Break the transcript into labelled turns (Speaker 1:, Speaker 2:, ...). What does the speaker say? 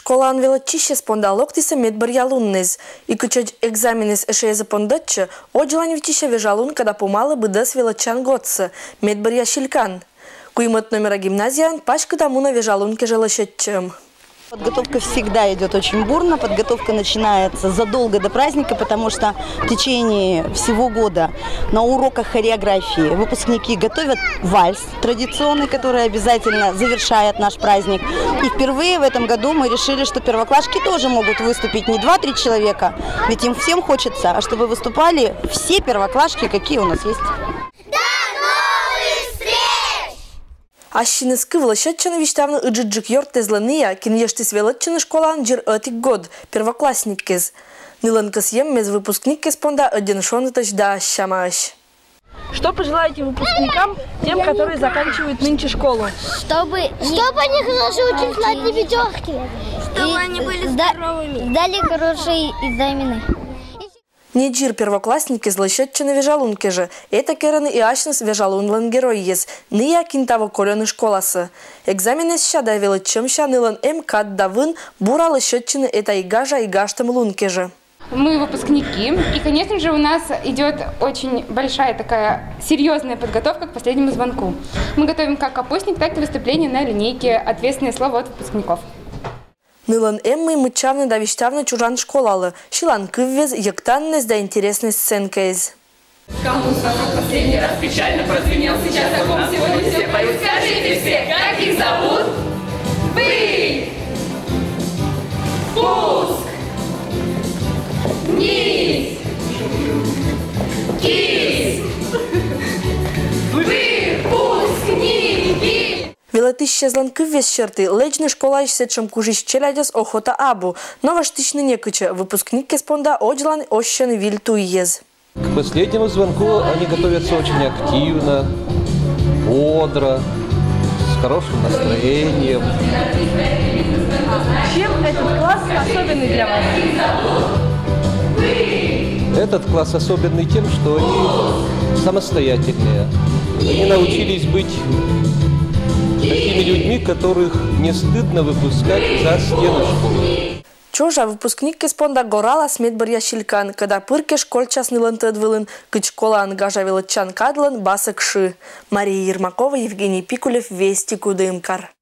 Speaker 1: Школа анвелачище спонда локтиса медбар ялуннез. И кучать экзаменес эшезе пондатче, оджелань вичище вежалун, когда помало бы дас велачан годца, медбар яшилькан. Куимот номера гимназиян, пашка тамуна вежалунке желащетчем.
Speaker 2: Подготовка всегда идет очень бурно. Подготовка начинается задолго до праздника, потому что в течение всего года на уроках хореографии выпускники готовят вальс традиционный, который обязательно завершает наш праздник. И впервые в этом году мы решили, что первоклашки тоже могут выступить не 2-3 человека, ведь им всем хочется, а чтобы выступали все первоклашки, какие у нас есть.
Speaker 1: Ащинески влащетчина виштавна ыджиджик йортезлания, кин ештис велетчина школан джир этик год, первоклассниккез. Ниланкас еммез выпускниккез понда одиншонытыч да ащамаш.
Speaker 3: Что пожелаете выпускникам, тем, которые заканчивают нынче школу?
Speaker 4: Чтобы они хорошо учились на одни пятерки. Чтобы они были здоровыми. Дали хорошие экзамены.
Speaker 1: Не джир первоклассники злощетчина вежалунке же. Это кераны и ашнес вежалунлан герой ез. Ния кинтаво колены школасы. Экзамены щада величем нылан МКАД давын буралы щетчины это и гажа и гаштам лунке же.
Speaker 5: Мы выпускники, и, конечно же, у нас идет очень большая такая серьезная подготовка к последнему звонку. Мы готовим как капустник, так и выступление на линейке, ответственное слово от выпускников.
Speaker 1: Нылан эммы мычавны да виштавны чужан школалы. Шилан кыввез, ектаннез да интересный сценкез.
Speaker 6: Кому звонок последний раз печально прозвенел сейчас, о ком сегодня все поют. Скажите все, как их зовут? Вы! Пуск! Низ! Кис! Выпускники!
Speaker 1: Велетище зланкыввез черты, лечны школа ищет кужиш челядес охота абу. Нова штичны некуча, выпускник спонда оджлан ощен вильтуйез.
Speaker 7: К последнему звонку они готовятся очень активно, бодро, с хорошим настроением.
Speaker 3: Чем этот класс особенный для вас?
Speaker 7: Этот класс особенный тем, что они самостоятельные. Они научились быть такими людьми, которых не стыдно выпускать за стену школы.
Speaker 1: Чожа выпускник спонда горала с медбар яшилькан, когда пырке школьчас нылан тедвылын, кыч школа ангажа величан кадлан басакши. Мария Ермакова, Евгений Пикулев, Вести Кудымкар.